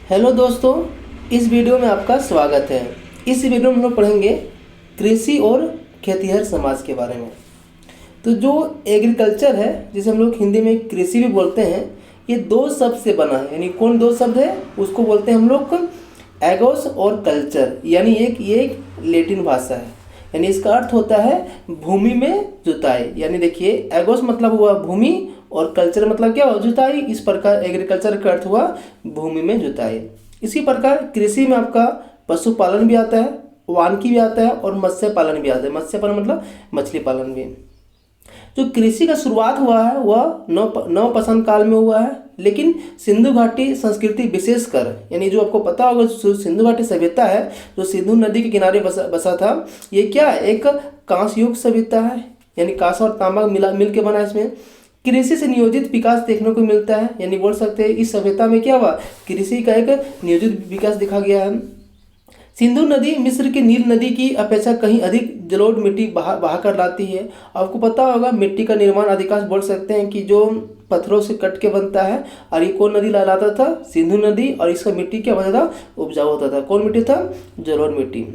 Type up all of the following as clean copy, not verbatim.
Hello दोस्तों, इस video में आपका स्वागत है। इस वीडियो में हम लोग पढ़ेंगे कृषि और खेतिहर समाज के बारे में। तो जो एग्रीकल्चर है, जिसे हम लोग हिंदी में कृषि भी बोलते हैं, ये दो शब्द से बना है। यानी कौन दो शब्द है, उसको बोलते हैं हम लोग एगोस और कल्चर। यानी ये एक लैटिन भाषा है। यानी इसका अर्थ होता है भूमि में जुताई। यानी देखिए, एगोस मतलब हुआ भूमि और कल्चर मतलब क्या हुआ, जुताई। इस प्रकार एग्रीकल्चर का अर्थ हुआ भूमि में जुताई। इसी प्रकार कृषि में आपका पशुपालन भी आता है, वानिकी भी आता है और मत्स्य पालन भी आता है। मत्स्य पालन मतलब मछली पालन भी। जो कृषि का शुरुआत हुआ है वह नवपाषाण काल में हुआ है, लेकिन सिंधु घाटी संस्कृति विशेषकर, यानी जो आपको पता होगा जो सिंधु घाटी सभ्यता है, जो सिंधु नदी के किनारे बसा था, ये क्या एक कांस्य युग सभ्यता है। यानी कांसा और तांबा मिल के बना। इसमें कृषि से नियोजित विकास देखने को मिलता है। यानी बोल सकते हैं इस सभ्यता में क्या हुआ, कृषि का एक नियोजित विकास देखा गया है। सिंधु नदी मिस्र की नील नदी की अपेक्षा कहीं अधिक जलोढ़ मिट्टी बहा कर लाती है। आपको पता होगा मिट्टी का निर्माण अधिकांश बोल सकते हैं कि जो पत्थरों से कट के बनता है। और ये कौन नदी लाता था, सिंधु नदी। और इसका मिट्टी क्या बनता था, उपजाऊ होता था। कौन मिट्टी था, जलोढ़ मिट्टी।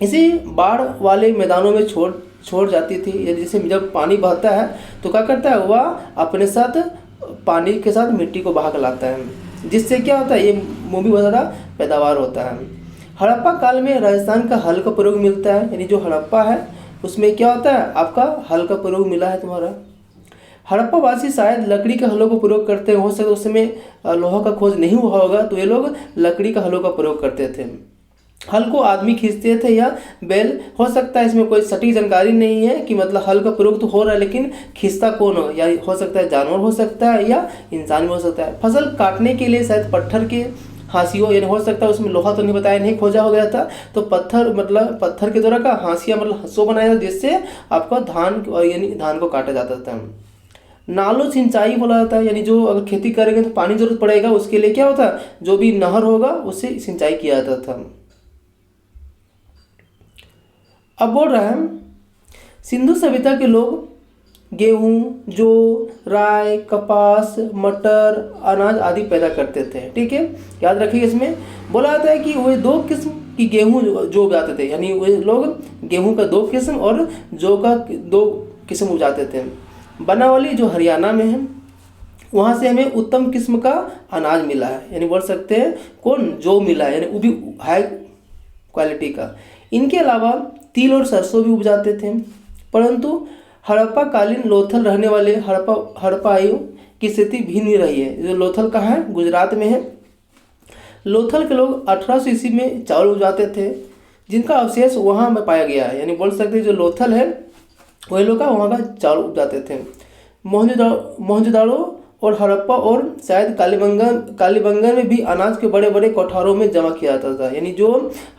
इसी बाढ़ वाले मैदानों में छोड़ जाती थी। जैसे जब पानी बहता है तो क्या करता है, वह अपने साथ पानी के साथ मिट्टी को बहा कर लाता है, जिससे क्या होता है, ये मूवी बहुत ज़्यादा पैदावार होता है। हड़प्पा काल में राजस्थान का हल का प्रयोग मिलता है। यानी जो हड़प्पा है उसमें क्या होता है, आपका हल का प्रयोग मिला है तुम्हारा। हड़प्पावासी शायद लकड़ी के हलों को प्रयोग करते हो सकता है, उस समय लोहा का खोज नहीं हुआ होगा, तो ये लोग लकड़ी का हलों का प्रयोग करते थे। हल को आदमी खींचते थे या बैल, हो सकता है इसमें कोई सटीक जानकारी नहीं है कि मतलब हल का प्रयोग तो हो रहा है, लेकिन खींचता कौन हो, या हो सकता है जानवर हो सकता है या इंसान भी हो सकता है। फसल काटने के लिए शायद पत्थर के हाशियों, यानी हो सकता है उसमें लोहा तो नहीं बताया, नहीं खोजा हो गया था, तो पत्थर के द्वारा का हाशिया मतलब हंसो बनाया, जिससे आपका धान यानी धान को काटा जाता था। नालों सिंचाई बोला जाता है। यानी जो अगर खेती करेंगे तो पानी जरूरत पड़ेगा, उसके लिए क्या होता है, जो भी नहर होगा उससे सिंचाई किया जाता था। अब बोल रहा है सिंधु सभ्यता के लोग गेहूं, जौ, राय, कपास, मटर, अनाज आदि पैदा करते थे। ठीक है, याद रखिए। इसमें बोला जाता है कि वे दो किस्म की गेहूं जो उगाते थे। यानी वे लोग गेहूं का दो किस्म और जौ का दो किस्म उगाते थे। बनावली जो हरियाणा में है, वहाँ से हमें उत्तम किस्म का अनाज मिला है। यानी बोल सकते हैं कौन, जौ मिला है, यानी वो भी हाई क्वालिटी का। इनके अलावा तिल और सरसों भी उपजाते थे। परंतु हड़प्पा कालीन लोथल रहने वाले हड़प्पाइयों की स्थिति भिन्न रही है। जो लोथल कहाँ है, गुजरात में है। लोथल के लोग 1800 ईस्वी में चावल उगाते थे, जिनका अवशेष वहाँ में पाया गया है। यानी बोल सकते हैं जो लोथल है वही लोग का वहाँ का चावल उगाते थे। मोहनजोदाड़ो और हड़प्पा और शायद कालीबंगन में भी अनाज के बड़े बड़े कोठारों में जमा किया जाता था। यानी जो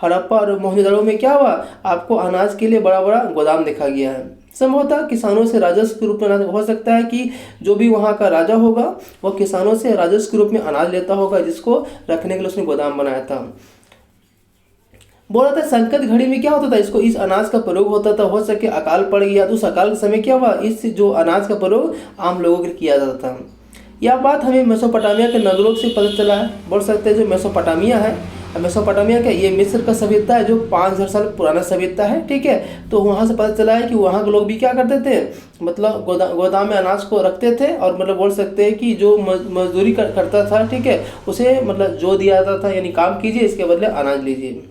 हड़प्पा और मोहनजोदाड़ो में क्या हुआ, आपको अनाज के लिए बड़ा बड़ा गोदाम देखा गया है। संभवतः किसानों से राजस्व के रूप में अनाज, हो सकता है कि जो भी वहाँ का राजा होगा वह किसानों से राजस्व के रूप में अनाज लेता होगा, जिसको रखने के लिए उसने गोदाम बनाया था। बोला था संकट घड़ी में क्या होता था, इस अनाज का प्रयोग होता था। हो सके अकाल पड़ गया तो उस अकाल के समय क्या हुआ, इस जो अनाज का प्रयोग आम लोगों के लिए किया जाता था। यह बात हमें मेसोपोटामिया के नगरों से पता चला है। बोल सकते हैं जो मेसोपोटामिया है, मेसोपोटामिया का ये मिस्र का सभ्यता है, जो 5000 साल पुराना सभ्यता है। ठीक है, तो वहाँ से पता चला है कि वहाँ के लोग भी क्या करते थे, मतलब गोदाम में अनाज को रखते थे। और मतलब बोल सकते हैं कि जो मजदूरी करता था, ठीक है, उसे मतलब जो दिया जाता था, यानी काम कीजिए इसके बदले अनाज लीजिए।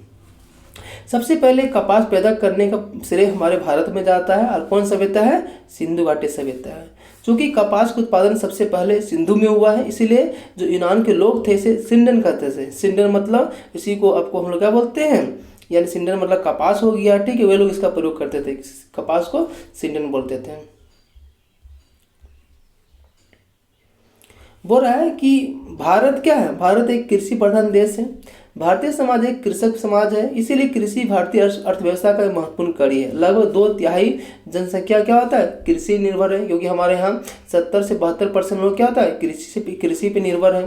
सबसे पहले कपास पैदा करने का श्रेय हमारे भारत में जाता है। और कौन सभ्यता है, सिंधु घाटी सभ्यता है। चूँकि कपास का उत्पादन सबसे पहले सिंधु में हुआ है, इसीलिए जो यूनान के लोग थे इसे सिंडन कहते थे। सिंडन मतलब इसी को आपको हम लोग क्या बोलते हैं, यानी सिंडन मतलब कपास हो गया। ठीक है, वे लोग इसका प्रयोग करते थे, कपास को सिंडन बोलते थे। बोल रहा है कि भारत क्या है, भारत एक कृषि प्रधान देश है। भारतीय समाज एक कृषक समाज है, इसीलिए कृषि भारतीय अर्थव्यवस्था का महत्वपूर्ण कड़ी है। लगभग 2/3 जनसंख्या क्या होता है, कृषि निर्भर है। क्योंकि हमारे यहाँ 70 से 72% लोग क्या होता है, कृषि पे निर्भर है।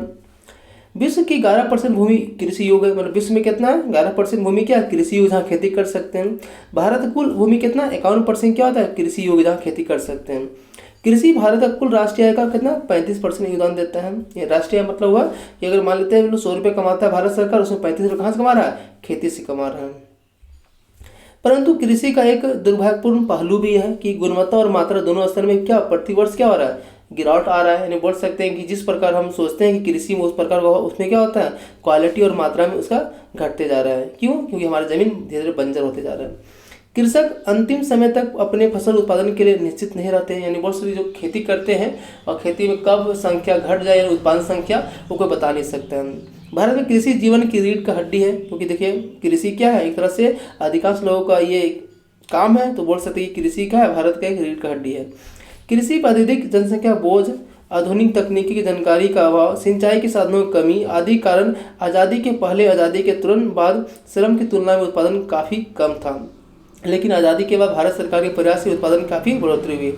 विश्व की 11% भूमि कृषि योग्य है। मतलब विश्व में कितना है, 11% भूमि क्या कृषि योग्य, जहाँ खेती कर सकते हैं। भारत कुल भूमि कितना 51% क्या होता है, कृषि योग्य, जहाँ खेती कर सकते हैं। कृषि भारत का कुल राष्ट्रीय आय का कितना 35% योगदान देता है। ये राष्ट्रीय आय मतलब हुआ कि अगर मान लेते हैं 100 रुपये कमाता है भारत सरकार, उसमें 35 रुपये कहाँ से कमा रहा है, खेती से कमा रहा है। परंतु कृषि का एक दुर्भाग्यपूर्ण पहलू भी है कि गुणवत्ता और मात्रा दोनों स्तर में क्या प्रतिवर्ष क्या हो रहा है, गिरावट आ रहा है। यानी बोल सकते हैं कि जिस प्रकार हम सोचते हैं कि कृषि में उस प्रकार का उसमें क्या होता है, क्वालिटी और मात्रा में उसका घटते जा रहा है। क्यों? क्योंकि हमारी ज़मीन धीरे धीरे बंजर होते जा रहा है। कृषक अंतिम समय तक अपने फसल उत्पादन के लिए निश्चित नहीं रहते हैं। यानी बहुत सारी जो खेती करते हैं और खेती में कब संख्या घट जाए, उत्पादन संख्या, वो कोई बता नहीं सकता है। भारत में कृषि जीवन की रीढ़ का हड्डी है, क्योंकि देखिए कृषि क्या है, एक तरह से अधिकांश लोगों का ये काम है, तो बोल सकते हैं कि कृषि क्या है, भारत का एक रीढ़ का हड्डी है। कृषि पर अत्यधिक जनसंख्या बोझ, आधुनिक तकनीकी की जानकारी का अभाव, सिंचाई के साधनों की कमी आदि कारण आज़ादी के पहले आज़ादी के तुरंत बाद श्रम की तुलना में उत्पादन काफ़ी कम था। लेकिन आज़ादी के बाद भारत सरकार के प्रयास से उत्पादन काफ़ी बढ़ोतरी हुई।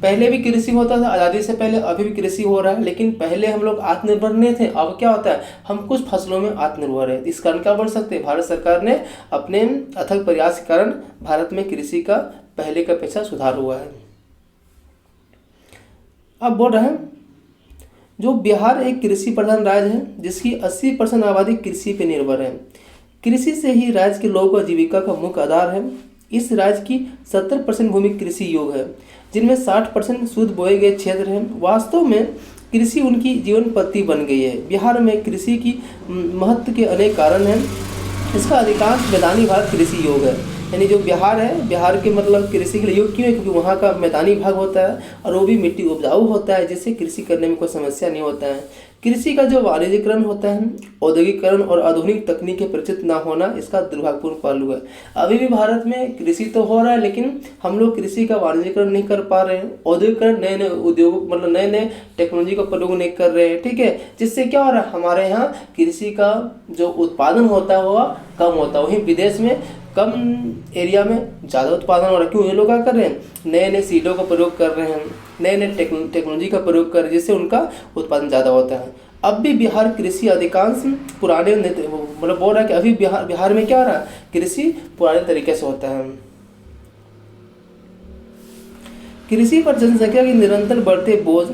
पहले भी कृषि होता था आज़ादी से पहले, अभी भी कृषि हो रहा है, लेकिन पहले हम लोग आत्मनिर्भर नहीं थे। अब क्या होता है, हम कुछ फसलों में आत्मनिर्भर है। इस कारण क्या बोल सकते हैं, भारत सरकार ने अपने अथक प्रयास के कारण भारत में कृषि का पहले का अपेक्षा सुधार हुआ है। अब बोल रहे हैं जो बिहार एक कृषि प्रधान राज्य है जिसकी 80% आबादी कृषि पर निर्भर है। कृषि से ही राज्य के लोगों का जीविका का मुख्य आधार है। इस राज्य की 70% भूमि कृषि योग्य है, जिनमें 60% शुद्ध बोए गए क्षेत्र हैं। वास्तव में कृषि उनकी जीवन पद्धति बन गई है। बिहार में कृषि की महत्व के अनेक कारण हैं। इसका अधिकांश मैदानी भाग कृषि योग्य है। यानी जो बिहार है, बिहार के मतलब कृषि के लिए योग्य क्यों है, क्योंकि वहाँ का मैदानी भाग होता है और वो भी मिट्टी उपजाऊ होता है, जिससे कृषि करने में कोई समस्या नहीं होता है। कृषि का जो वाणिज्यीकरण होता है, औद्योगिकरण और आधुनिक तकनीक के परिचित ना होना इसका दुर्भाग्यपूर्ण पहलू है। अभी भी भारत में कृषि तो हो रहा है, लेकिन हम लोग कृषि का वाणिज्यीकरण नहीं कर पा रहे हैं। औद्योगिकरण, नए नए उद्योग मतलब नए नए टेक्नोलॉजी का प्रयोग नहीं कर रहे हैं, ठीक है, जिससे क्या हो रहा है, हमारे यहाँ कृषि का जो उत्पादन होता है वह कम होता है। वहीं विदेश में कम एरिया में ज़्यादा उत्पादन हो रहा है। क्यों? ये लोग क्या कर रहे हैं, नए नए सीडों का प्रयोग कर रहे हैं, नए नए टेक्नोलॉजी का प्रयोग कर रहे हैं, जिससे उनका उत्पादन ज़्यादा होता है। अब भी बिहार कृषि अधिकांश पुराने मतलब बोल रहा है कि अभी बिहार में क्या हो रहा है, कृषि पुराने तरीके से होता है। कृषि पर जनसंख्या की निरंतर बढ़ते बोझ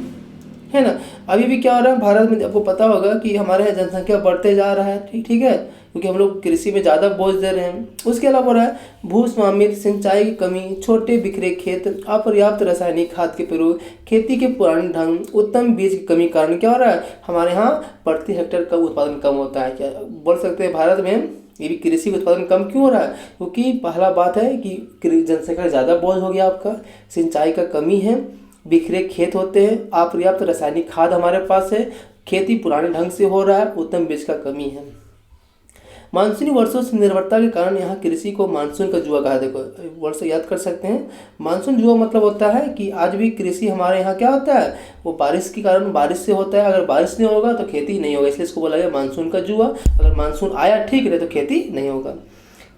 है ना। अभी भी क्या हो रहा है भारत में, आपको पता होगा कि हमारे यहाँ जनसंख्या बढ़ते जा रहा है, ठीक है, क्योंकि हम लोग कृषि में ज़्यादा बोझ दे रहे हैं। उसके अलावा हो रहा है भू स्वामित्व, सिंचाई की कमी, छोटे बिखरे खेत, अपर्याप्त रासायनिक खाद के प्रयोग, खेती के पुराने ढंग, उत्तम बीज की कमी कारण क्या हो रहा है, हमारे यहाँ प्रति हेक्टेयर का उत्पादन कम होता है। क्या बोल सकते हैं, भारत में ये भी कृषि उत्पादन कम क्यों हो रहा है, क्योंकि पहला बात है कि जनसंख्या ज़्यादा बोझ हो गया आपका, सिंचाई का कमी है, बिखरे खेत होते हैं, अपर्याप्त रासायनिक खाद हमारे पास है, खेती पुराने ढंग से हो रहा है, उत्तम बीज का कमी है। मानसूनी वर्षों से निर्भरता के कारण यहाँ कृषि को मानसून का जुआ कहा। देखो वर्ष याद कर सकते हैं, मानसून जुआ मतलब होता है कि आज भी कृषि हमारे यहाँ क्या होता है, वो बारिश के कारण, बारिश से होता है। अगर बारिश नहीं होगा तो खेती नहीं होगा, इसलिए इसको बोला गया मानसून का जुआ। अगर मानसून आया ठीक रहे तो खेती नहीं होगा।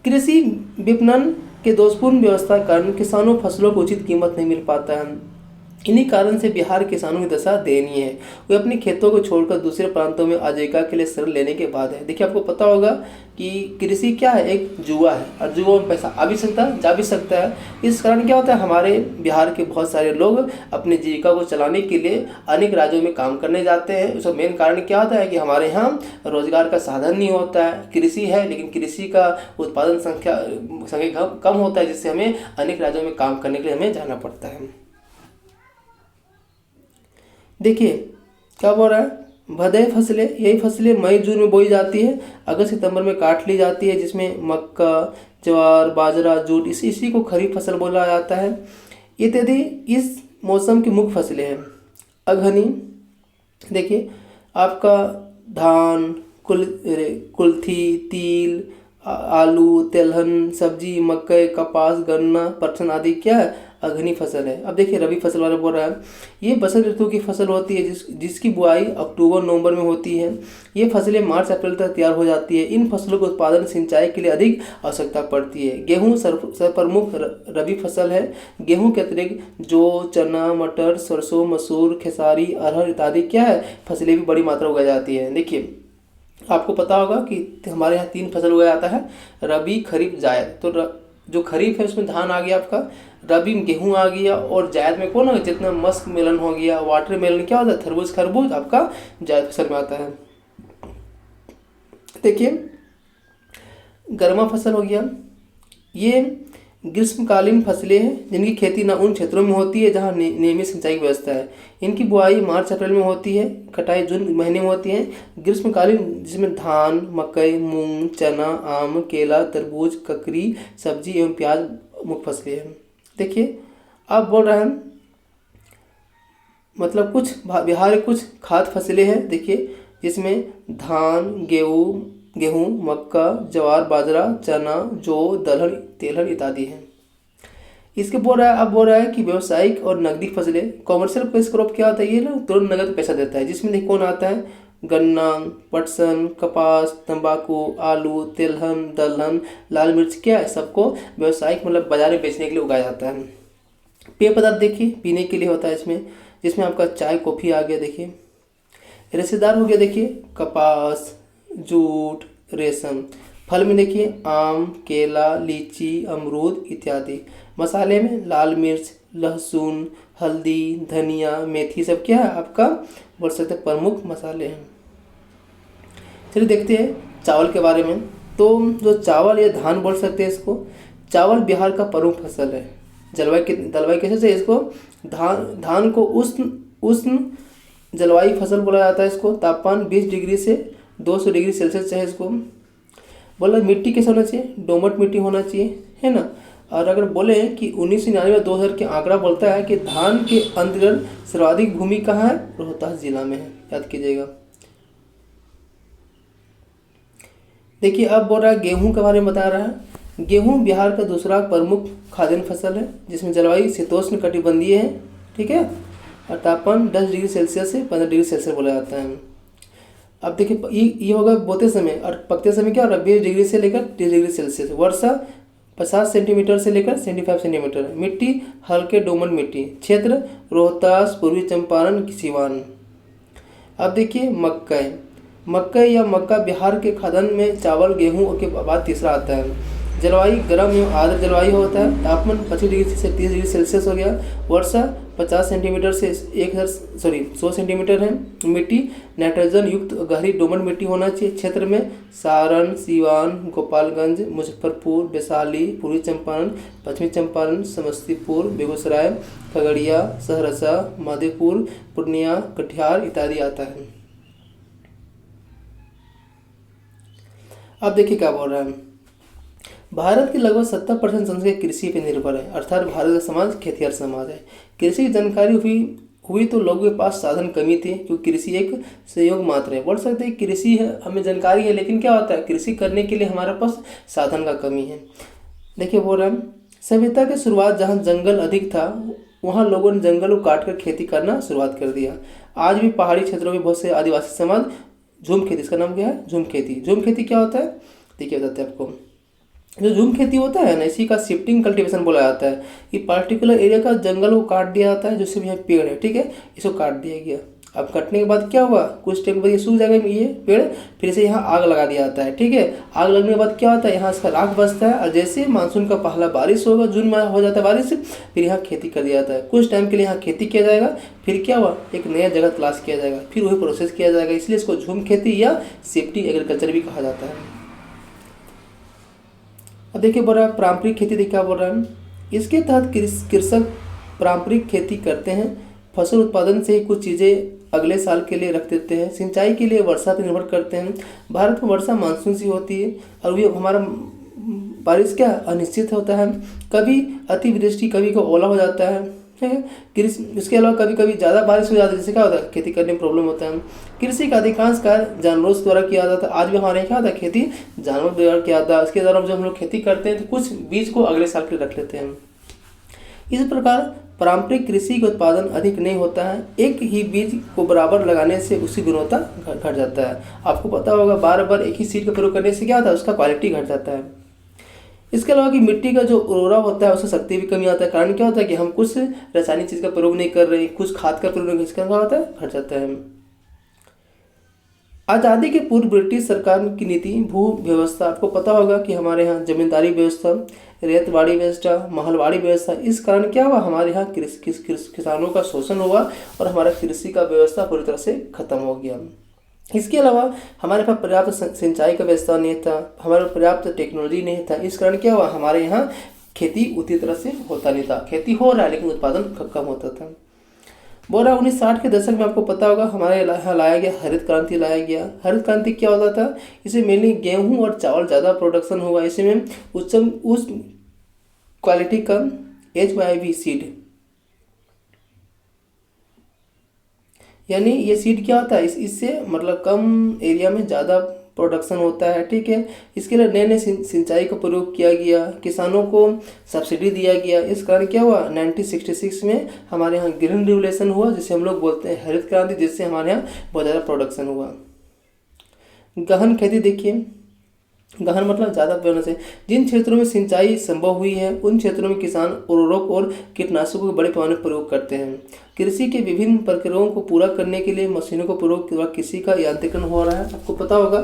कृषि विपणन के दोषपूर्ण व्यवस्था के कारण किसानों फसलों को उचित कीमत नहीं मिल पाता है। इन्हीं कारण से बिहार किसानों की दशा दयनीय है। वे अपने खेतों को छोड़कर दूसरे प्रांतों में आजीविका के लिए शरण लेने के बाद है। देखिए आपको पता होगा कि कृषि क्या है, एक जुआ है, और जुआ में पैसा आ भी सकता है, जा भी सकता है। इस कारण क्या होता है, हमारे बिहार के बहुत सारे लोग अपनी जीविका को चलाने के लिए अनेक राज्यों में काम करने जाते हैं। उसका मेन कारण क्या होता है कि हमारे यहाँ रोजगार का साधन नहीं होता है। कृषि है लेकिन कृषि का उत्पादन संख्या कम होता है, जिससे हमें अनेक राज्यों में काम करने के लिए हमें जाना पड़ता है। देखिए क्या बोल रहा है, भदय फसलें, यही फसलें मई जून में बोई जाती है, अगस्त सितंबर में काट ली जाती है, जिसमें मक्का, ज्वार, बाजरा, जूट, इसी को खरीफ फसल बोला जाता है। इत्यादि इस मौसम की मुख्य फसलें हैं। अगहनी देखिए आपका धान, कुल्थी, तिल, आलू, तिलहन, सब्जी, मकई, कपास, गन्ना, पटसन आदि क्या है, अगहनी फसल है। अब देखिए रबी फसल वाला बोल रहा है, ये बसंत ऋतु की फसल होती है जिसकी बुआई अक्टूबर नवंबर में होती है। ये फसलें मार्च अप्रैल तक तैयार हो जाती है। इन फसलों के उत्पादन सिंचाई के लिए अधिक आवश्यकता पड़ती है। गेहूँ सर्वप्रमुख रबी फसल है। गेहूँ के अतिरिक्त जौ, चना, मटर, सरसों, मसूर, खेसारी, अरहर इत्यादि क्या है, फसलें भी बड़ी मात्रा उगाई जाती है। देखिए आपको पता होगा कि हमारे यहाँ 3 फसल उगाया जाता है, रबी, खरीफ, जायद। तो जो खरीफ है उसमें धान आ गया आपका, रबी में गेहूँ आ गया, और जायद में कौन है, जितना मस्क मेलन हो गया, वाटर मेलन क्या होता है, तरबूज खरबूज आपका जायद फसल में आता है। देखिए गर्मा फसल हो गया, ये ग्रीष्मकालीन फसलें हैं जिनकी खेती न उन क्षेत्रों में होती है जहाँ नियमित सिंचाई की व्यवस्था है। इनकी बुआई मार्च अप्रैल में होती है, कटाई जून महीने में होती है। ग्रीष्मकालीन जिसमें धान, मकई, मूंग, चना, आम, केला, तरबूज, ककड़ी, सब्जी एवं प्याज मुख्य फसलें हैं। देखिए अब बोल रहा है मतलब कुछ बिहार के कुछ खाद्य फसलें हैं। देखिए जिसमें धान, गेहूँ, मक्का, ज्वार, बाजरा, चना, जौ, दलहन, तेलहन इत्यादि हैं। इसके अब बोल रहा है कि व्यावसायिक और नकदी फसलें, कॉमर्शियल पेश क्रॉप क्या होता है, ये ना तुरंत नगद पैसा देता है, जिसमें देखिए कौन आता है, गन्ना, पटसन, कपास, तंबाकू, आलू, तिलहन, दलहन, लाल मिर्च, क्या है सबको व्यावसायिक मतलब बाजार में बेचने के लिए उगाया जाता है। पेय पदार्थ देखिए पीने के लिए होता है इसमें, जिसमें आपका चाय, कॉफ़ी आ गया। देखिए रेशेदार हो गया, देखिए कपास, जूट, रेशम। फल में देखिए आम, केला, लीची, अमरूद इत्यादि। मसाले में लाल मिर्च, लहसुन, हल्दी, धनिया, मेथी सब क्या है आपका बोल सकते हैं प्रमुख मसाले हैं। चलिए देखते हैं चावल के बारे में। तो जो चावल या धान बोल सकते हैं इसको, चावल बिहार का प्रमुख फसल है। जलवायु कैसे से इसको धान को उष्ण जलवायु फसल बोला जाता है। इसको तापमान 20 डिग्री से 200 डिग्री सेल्सियस है। इसको बोला मिट्टी कैसे होना चाहिए, दोमट मिट्टी होना चाहिए, है ना। और अगर बोले कि 1999 2000 के आंकड़ा बोलता है कि धान के अंतर्गत सर्वाधिक भूमि कहाँ है, रोहतास जिला में है, याद कीजिएगा। देखिए अब बोल रहा है गेहूं के बारे में बता रहा है। गेहूं बिहार का दूसरा प्रमुख खाद्यान्न फसल है, जिसमें जलवायु शीतोष्ण कटिबंधीय है, ठीक है, और तापमान 10 डिग्री सेल्सियस से 15 डिग्री सेल्सियस बोला जाता है। अब देखिए ये होगा बोते समय, और पकते समय क्या हो रहा है 20 डिग्री से लेकर 30 डिग्री सेल्सियस। वर्षा 50 सेंटीमीटर से लेकर 75 सेंटीमीटर। मिट्टी हल्के दोमट मिट्टी। क्षेत्र रोहतास, पूर्वी चंपारण, सिवान। अब देखिए मकई या मक्का बिहार के खाद्यान्न में चावल गेहूं के बाद तीसरा आता है। जलवायु गर्म एवं आर्द्र जलवायु होता है। तापमान 25 डिग्री से 30 डिग्री सेल्सियस हो गया। वर्षा 50 सेंटीमीटर से 100 सेंटीमीटर है। मिट्टी नाइट्रोजन युक्त गहरी दोमट मिट्टी होना चाहिए। क्षेत्र में सारण, सीवान, गोपालगंज, मुजफ्फरपुर, वैशाली, पूर्वी चंपारण, पश्चिमी चंपारण, समस्तीपुर, बेगूसराय, खगड़िया, सहरसा, मधेपुर, पूर्णिया, कटिहार इत्यादि आता है। अब देखिए क्या बोल रहा है, भारत की लगभग 70% जनसंख्या कृषि पर निर्भर है, अर्थात भारत का समाज खेतिहर समाज है। कृषि की जानकारी हुई तो लोगों के पास साधन कमी थे, क्योंकि कृषि एक सहयोग मात्र है। बोल सकते हैं कृषि है, हमें जानकारी है, लेकिन क्या होता है कृषि करने के लिए हमारे पास साधन का कमी है। देखिए बोल रहा है सभ्यता की शुरुआत जहाँ जंगल अधिक था वहाँ लोगों ने जंगल को काट कर खेती करना शुरुआत कर दिया। आज भी पहाड़ी क्षेत्रों में बहुत से आदिवासी समाज झूम खेती, इसका नाम क्या है झूम खेती। झूम खेती क्या होता है देखिए बताते हैं आपको। जो झूम खेती होता है ना, इसी का शिफ्टिंग कल्टीवेशन बोला जाता है। ये पार्टिकुलर एरिया का जंगल को काट दिया जाता है, जैसे यहाँ पेड़ है, ठीक है, इसको काट दिया गया। अब कटने के बाद क्या हुआ, कुछ टाइम बाद ये सूख जाएगा ये पेड़, फिर से यहाँ आग लगा दिया जाता है, ठीक है। आग लगने के बाद क्या होता है, यहाँ इसका राख बचता है, और जैसे मानसून का पहला बारिश होगा, जून में हो जाता है बारिश, फिर यहाँ खेती कर दिया जाता है। कुछ टाइम के लिए यहाँ खेती किया जाएगा, फिर क्या हुआ एक नया जगह तलाश किया जाएगा, फिर वही प्रोसेस किया जाएगा, इसलिए इसको झूम खेती या सेफ्टी एग्रीकल्चर भी कहा जाता है। अब देखिए बोल रहा है पारंपरिक खेती, देखिए क्या बोल रहा है, इसके तहत कृषक पारंपरिक खेती करते हैं। फसल उत्पादन से ही कुछ चीज़ें अगले साल के लिए रख देते हैं। सिंचाई के लिए वर्षा पर निर्भर करते हैं। भारत में वर्षा मानसून से होती है, और भी हमारा बारिश क्या अनिश्चित होता है, कभी अतिवृष्टि, कभी को ओला हो जाता है, ठीक है। इसके अलावा कभी कभी ज़्यादा बारिश हो जाती है, जिससे क्या होता है खेती करने में प्रॉब्लम होता है। कृषि का अधिकांश कार्य जानवरों द्वारा किया जाता है। आज भी हमारे क्या होता है खेती जानवरों द्वारा किया जाता है। इसके द्वारा जब हम लोग खेती करते हैं तो कुछ बीज को अगले साल के लिए रख लेते हैं। इस प्रकार पारंपरिक कृषि का उत्पादन अधिक नहीं होता है। एक ही बीज को बराबर लगाने से उसकी गुणवत्ता घट जाता है। आपको पता होगा बार बार एक ही सीड का प्रयोग करने से क्या होता है उसका क्वालिटी घट जाता है। इसके अलावा कि मिट्टी का जो उर्वरा होता है उससे शक्ति भी कमी आता है। कारण क्या होता है कि हम कुछ रासायनिक चीज़ का प्रयोग नहीं कर रहे, कुछ खाद का प्रयोग नहीं, इसका क्या होता है घट जाता है। आज़ादी के पूर्व ब्रिटिश सरकार की नीति भू व्यवस्था, आपको पता होगा कि हमारे यहाँ जमींदारी व्यवस्था, रेतवाड़ी व्यवस्था, महलवाड़ी व्यवस्था, इस कारण क्या हुआ, हमारे यहाँ किसानों का शोषण हुआ और हमारा कृषि का व्यवस्था पूरी तरह से खत्म हो गया। इसके अलावा हमारे पास पर्याप्त सिंचाई का व्यवस्था नहीं था, हमारे पास पर्याप्त टेक्नोलॉजी नहीं था, इस कारण क्या हुआ, हमारे यहाँ खेती उतनी तरह से होता नहीं था। खेती हो रहा है लेकिन उत्पादन कम होता था। बोल रहा 1960 के दशक में आपको पता होगा हमारे यहाँ लाया गया हरित क्रांति लाया गया। हरित क्रांति क्या होता था, इसमें मेनली गेहूं और चावल ज़्यादा प्रोडक्शन हुआ। इसमें उस क्वालिटी का HYV सीड, यानी ये सीड क्या होता है, इससे मतलब कम एरिया में ज़्यादा प्रोडक्शन होता है, ठीक है। इसके लिए नए नए सिंचाई का प्रयोग किया गया, किसानों को सब्सिडी दिया गया। इस कारण क्या हुआ, 1966 में हमारे यहाँ ग्रीन रिवोल्यूशन हुआ, जिसे हम लोग बोलते हैं हरित क्रांति, जिससे हमारे यहाँ बहुत ज़्यादा प्रोडक्शन हुआ। गहन खेती देखिए, गहन मतलब ज़्यादा होने से जिन क्षेत्रों में सिंचाई संभव हुई है उन क्षेत्रों में किसान उर्वरक और कीटनाशकों के बड़े पैमाने पर प्रयोग करते हैं। कृषि के विभिन्न प्रक्रियाओं को पूरा करने के लिए मशीनों का प्रयोग के कृषि का यांत्रिकरण हो रहा है। आपको पता होगा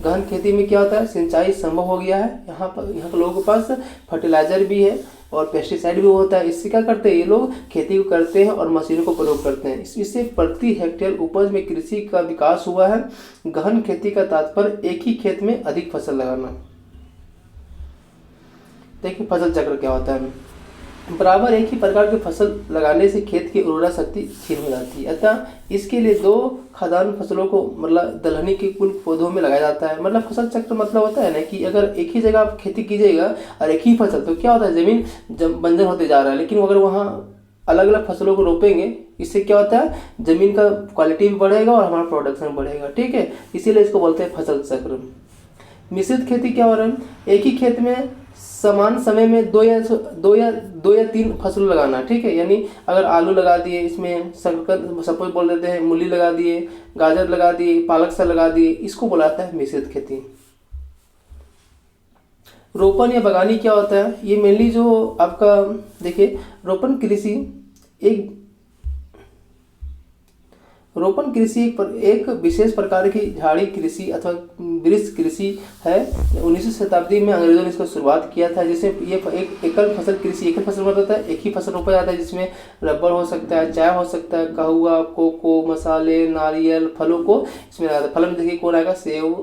गहन खेती में क्या होता है, सिंचाई संभव हो गया है, यहाँ के लोगों के पास फर्टिलाइजर भी है और पेस्टिसाइड भी होता है। इससे क्या करते हैं, ये लोग खेती को करते हैं और मशीनों को प्रयोग करते हैं। इससे प्रति हेक्टेयर उपज में कृषि का विकास हुआ है। गहन खेती का तात्पर्य एक ही खेत में अधिक फसल लगाना। देखिए फसल चक्र क्या होता है, बराबर एक ही प्रकार की फसल लगाने से खेत की उर्वरा शक्ति क्षीण हो जाती है। अतः इसके लिए 2 खाद्यान्न फसलों को मतलब दलहनी के कुल पौधों में लगाया जाता है। मतलब फसल चक्र मतलब होता है ना कि अगर एक ही जगह आप खेती कीजिएगा और एक ही फसल, तो क्या होता है, जमीन बंजर होते जा रहा है। लेकिन अगर वहाँ अलग अलग फसलों को रोपेंगे, इससे क्या होता है, जमीन का क्वालिटी भी बढ़ेगा और हमारा प्रोडक्शन बढ़ेगा, ठीक है। इसीलिए इसको बोलते हैं फसल चक्र। मिश्रित खेती क्या हो रहा है, एक ही खेत में समान समय में दो या तीन फसल लगाना, ठीक है। यानी अगर आलू लगा दिए, इसमें सपोज बोल देते हैं मूली लगा दिए, गाजर लगा दिए, पालक सा लगा दिए, इसको बोला जाता है मिश्रित खेती। रोपण या बगानी क्या होता है, ये मेनली जो आपका देखिए रोपण कृषि एक विशेष प्रकार की झाड़ी कृषि अथवा वृक्ष कृषि है। 19वीं शताब्दी में अंग्रेजों ने इसको शुरुआत किया था, जिसमें ये एक एकल फसल कृषि, एकल फसल मतलब होता है एक ही फसल रोपा जाता है, जिसमें रबर हो सकता है, चाय हो सकता है, कहवा, कोको, मसाले, नारियल, फलों को इसमें लगाता है। फल में देखिए कौन आएगा, सेब,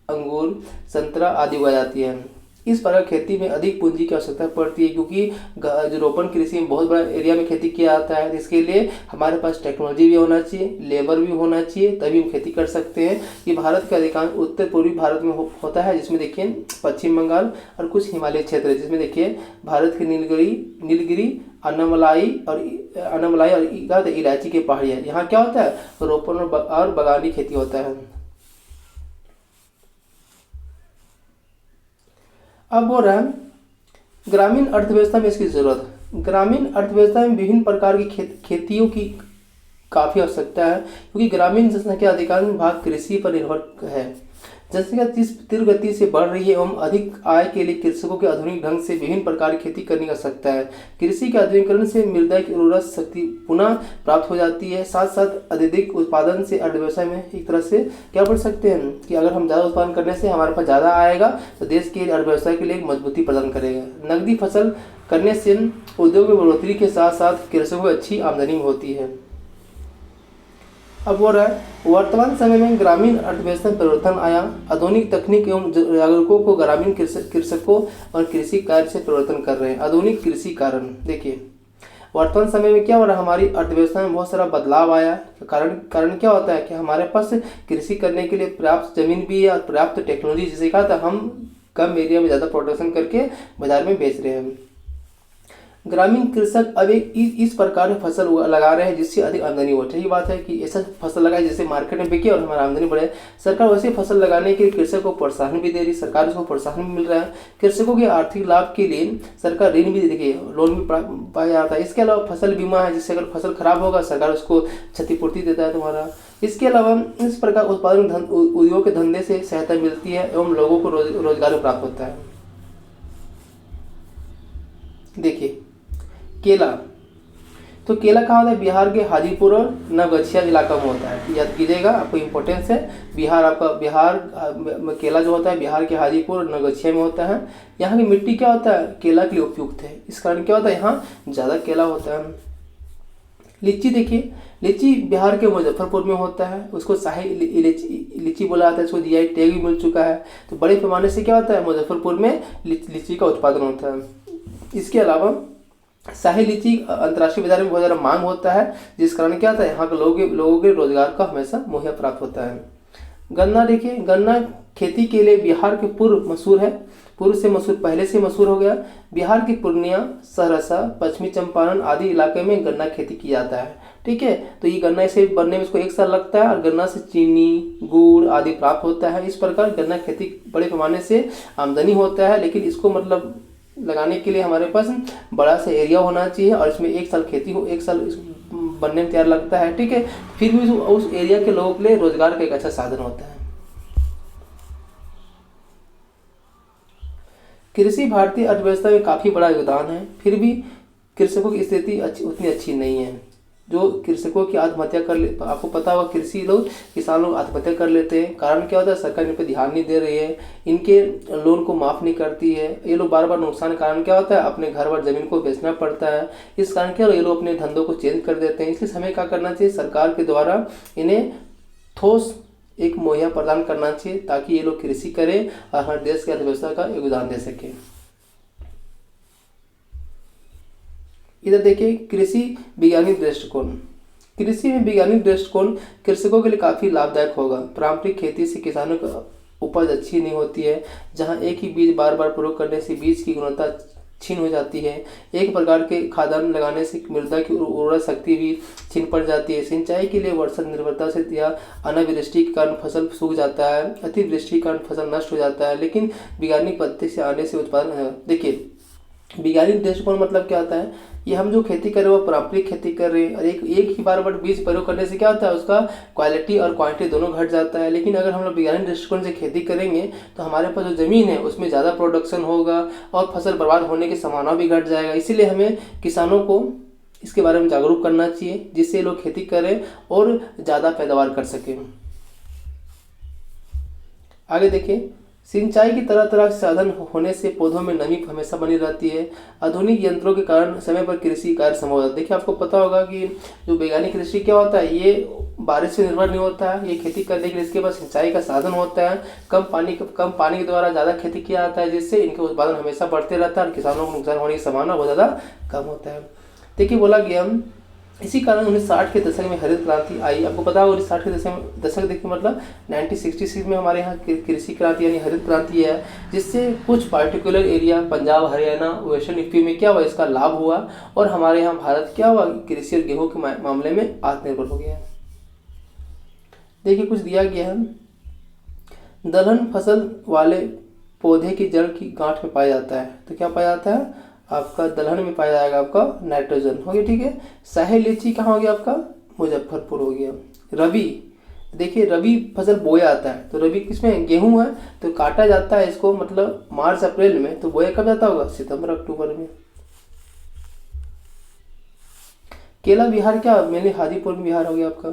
अंगूर, संतरा आदि उगाई जाती है। इस प्रकार खेती में अधिक पूंजी की आवश्यकता पड़ती है, क्योंकि जो रोपण कृषि में बहुत बड़ा एरिया में खेती किया जाता है। इसके लिए हमारे पास टेक्नोलॉजी भी होना चाहिए, लेबर भी होना चाहिए, तभी हम खेती कर सकते हैं। ये भारत के अधिकांश उत्तर पूर्वी भारत में होता है, जिसमें देखिए पश्चिम बंगाल और कुछ हिमालय क्षेत्र है, जिसमें देखिए भारत के नीलगिरी, अनामलाई और इलायची के पहाड़ियाँ, यहाँ क्या होता है, रोपण और बागानी खेती होता है। अब हो रहा है ग्रामीण अर्थव्यवस्था में इसकी जरूरत। ग्रामीण अर्थव्यवस्था में विभिन्न प्रकार की खेतियों की काफ़ी आवश्यकता है, क्योंकि ग्रामीण जनसंख्या अधिकांश भाग कृषि पर निर्भर है। जनसंख्या तीव्र गति से बढ़ रही है एवं अधिक आय के लिए कृषकों के आधुनिक ढंग से विभिन्न प्रकार की खेती करने की आवश्यकता है। कृषि के आधुनिकीकरण से मृदा की उर्वरा शक्ति पुनः प्राप्त हो जाती है। साथ साथ अधिक उत्पादन से अर्थव्यवस्था में एक तरह से क्या बढ़ सकते हैं कि अगर हम ज़्यादा उत्पादन करने से हमारे पास ज़्यादा आएगा तो देश की अर्थव्यवस्था के लिए मजबूती प्रदान करेगा। नकदी फसल करने से उद्योग में बढ़ोतरी के साथ साथ कृषकों को अच्छी आमदनी होती है। अब हो रहा है वर्तमान समय में ग्रामीण अर्थव्यवस्था में परिवर्तन आया। आधुनिक तकनीक एवं जागरूकों को ग्रामीण कृषकों और कृषि कार्य से परिवर्तन कर रहे हैं। आधुनिक कृषि कारण देखिए वर्तमान समय में क्या हो रहा है, हमारी अर्थव्यवस्था में बहुत सारा बदलाव आया। कारण क्या होता है कि हमारे पास कृषि करने के लिए पर्याप्त जमीन भी है और पर्याप्त टेक्नोलॉजी, जिसे कहा था हम कम एरिया में ज़्यादा प्रोडक्शन करके बाजार में बेच रहे हैं। ग्रामीण कृषक अब एक इस प्रकार की फसल लगा रहे हैं जिससे अधिक आमदनी हो। यही बात है कि ऐसा फसल लगाए जिससे मार्केट में बिके और हमारा आमदनी बढ़े। सरकार वैसे फसल लगाने के लिए कृषक को प्रोत्साहन भी दे रही, सरकार उसको प्रोत्साहन भी मिल रहा है। कृषकों के आर्थिक लाभ के लिए सरकार ऋण भी देखिए, लोन भी पाया जाता है। इसके अलावा फसल बीमा है, जिससे अगर फसल खराब होगा सरकार उसको क्षतिपूर्ति देता है तुम्हारा। इसके अलावा इस प्रकार उत्पादन उद्योग के धंधे से सहायता मिलती है एवं लोगों को रोजगार प्राप्त होता है। देखिए केला, तो केला कहाँ होता है? बिहार के हाजीपुर और नवगछिया इलाका में होता है, याद कीजिएगा, आपको इम्पोर्टेंस है। बिहार केला जो होता है बिहार के हाजीपुर और नवगछिया में होता है। यहाँ की मिट्टी क्या होता है? केला के लिए उपयुक्त है, इस कारण क्या होता है यहाँ ज़्यादा केला होता है। लीची देखिए, लीची बिहार के मुजफ्फरपुर में होता है, उसको शाही लीची बोला जाता है, इसको जीआई टैग भी मिल चुका है। तो बड़े पैमाने से क्या होता है? मुजफ्फरपुर में लीची का उत्पादन होता है। इसके अलावा शाही लीची अंतर्राष्ट्रीय बाजार में बहुत ज़्यादा मांग होता है, जिस कारण क्या होता है यहाँ के लोगों के रोजगार का हमेशा मुहैया प्राप्त होता है। गन्ना देखिए, गन्ना खेती के लिए बिहार के पूर्व मशहूर है, पूर्व से मशहूर, पहले से मशहूर हो गया। बिहार की पूर्णिया, सहरसा, पश्चिमी चंपारण आदि इलाके में गन्ना खेती किया जाता है। ठीक है, तो ये गन्ना इसे बनने में इसको 1 साल लगता है और गन्ना से चीनी, गुड़ आदि प्राप्त होता है। इस प्रकार गन्ना खेती बड़े पैमाने से आमदनी होता है, लेकिन इसको मतलब लगाने के लिए हमारे पास बड़ा सा एरिया होना चाहिए और इसमें 1 साल खेती हो, 1 साल बनने में तैयार लगता है। ठीक है, फिर भी उस एरिया के लोगों के लिए रोजगार का एक अच्छा साधन होता है। कृषि भारतीय अर्थव्यवस्था में काफ़ी बड़ा योगदान है, फिर भी कृषकों की स्थिति उतनी अच्छी नहीं है। जो कृषकों की आत्महत्या कर ले, आपको पता होगा किसान लोग आत्महत्या कर लेते हैं। कारण क्या होता है? सरकार इन पर ध्यान नहीं दे रही है, इनके लोन को माफ़ नहीं करती है, ये लोग बार बार नुकसान के कारण क्या होता है? अपने घर वर जमीन को बेचना पड़ता है। इस कारण क्या ये लोग अपने धंधों को चेंज कर देते हैं। इसलिए हमें क्या करना चाहिए? सरकार के द्वारा इन्हें ठोस एक मुहैया प्रदान करना चाहिए ताकि ये लोग कृषि करें और हमारे देश की अर्थव्यवस्था का योगदान दे सकें। इधर देखिए, कृषि वैज्ञानिक दृष्टिकोण। कृषि में वैज्ञानिक दृष्टिकोण कृषकों के लिए काफ़ी लाभदायक होगा। पारंपरिक खेती से किसानों की उपज अच्छी नहीं होती है, जहां एक ही बीज बार बार प्रयोग करने से बीज की गुणवत्ता छीन हो जाती है। एक प्रकार के खाद्यान्न लगाने से मृदा की उर्वरक शक्ति भी छीन पड़ जाती है। सिंचाई के लिए वर्षा निर्भरता से या अनावृष्टि के कारण फसल सूख जाता है, अतिवृष्टि के कारण फसल नष्ट हो जाता है। लेकिन वैज्ञानिक पद्धति से आने से उत्पादन, देखिए वैज्ञानिक दृष्टिकोण मतलब क्या होता है? ये हम जो खेती कर रहे हैं वो पारंपरिक खेती कर रहे हैं और एक ही बार बीज प्रयोग करने से क्या होता है? उसका क्वालिटी और क्वांटिटी दोनों घट जाता है। लेकिन अगर हम लोग वैज्ञानिक दृष्टिकोण से खेती करेंगे तो हमारे पास जो ज़मीन है उसमें ज़्यादा प्रोडक्शन होगा और फसल बर्बाद होने की संभावना भी घट जाएगा। इसीलिए हमें किसानों को इसके बारे में जागरूक करना चाहिए, जिससे लोग खेती करें और ज़्यादा पैदावार कर सकें। आगे देखिए, सिंचाई की तरह तरह के साधन होने से पौधों में नमी हमेशा बनी रहती है। आधुनिक यंत्रों के कारण समय पर कृषि कार्य संभव होता है। देखिए आपको पता होगा कि जो वैज्ञानिक कृषि क्या होता है, ये बारिश से निर्भर नहीं होता है। ये खेती करने के लिए इसके पास सिंचाई का साधन होता है। कम पानी के द्वारा ज़्यादा खेती किया जाता है, जिससे इनके उत्पादन हमेशा बढ़ते रहता है और किसानों को नुकसान होने की संभावना बहुत ज़्यादा कम होता है। देखिए बोला गया, इसी कारण 1960 के दशक में हरित क्रांति आई। आपको पता होगा 1960 के दशक देखिए मतलब 1966 में हमारे यहाँ कृषि क्रांति यानी हरित क्रांति है, जिससे कुछ particular area Punjab, Haryana, western UP में क्या हुआ? इसका लाभ हुआ और हमारे यहाँ भारत क्या हुआ? कृषि और गेहूँ के मामले में आत्मनिर्भर हो गया। देखिए कुछ दिया गया है, दलहन फसल वाले पौधे की जड़ की गांठ में पाया जाता है। तो क्या पाया जाता है? आपका दलहन में पाया जाएगा आपका नाइट्रोजन, हो गया। ठीक है, शाही लीची कहाँ हो गया? आपका मुजफ्फरपुर हो गया। रबी, देखिए रबी फसल बोया जाता है, तो रबी किसमें? गेहूं है, तो काटा जाता है इसको मतलब मार्च अप्रैल में, तो बोया कब जाता होगा? सितंबर अक्टूबर में। केला बिहार क्या? मेनली हाजीपुर में बिहार हो गया आपका।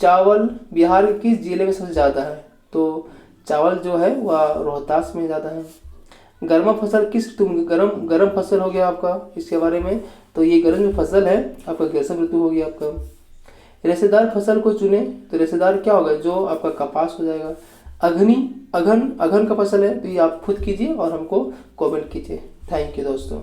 चावल बिहार के किस जिले में सबसे ज़्यादा है? तो चावल जो है वह रोहतास में ज़्यादा है। गर्म फसल किस ऋतु में? गर्म फसल हो गया आपका इसके बारे में, तो ये गर्म जो फसल है आपका ग्रीष्म ऋतु हो गया आपका। रेशेदार फसल को चुने, तो रेशेदार क्या होगा? जो आपका कपास हो जाएगा। अघन का फसल है, तो ये आप खुद कीजिए और हमको कमेंट कीजिए। थैंक यू दोस्तों।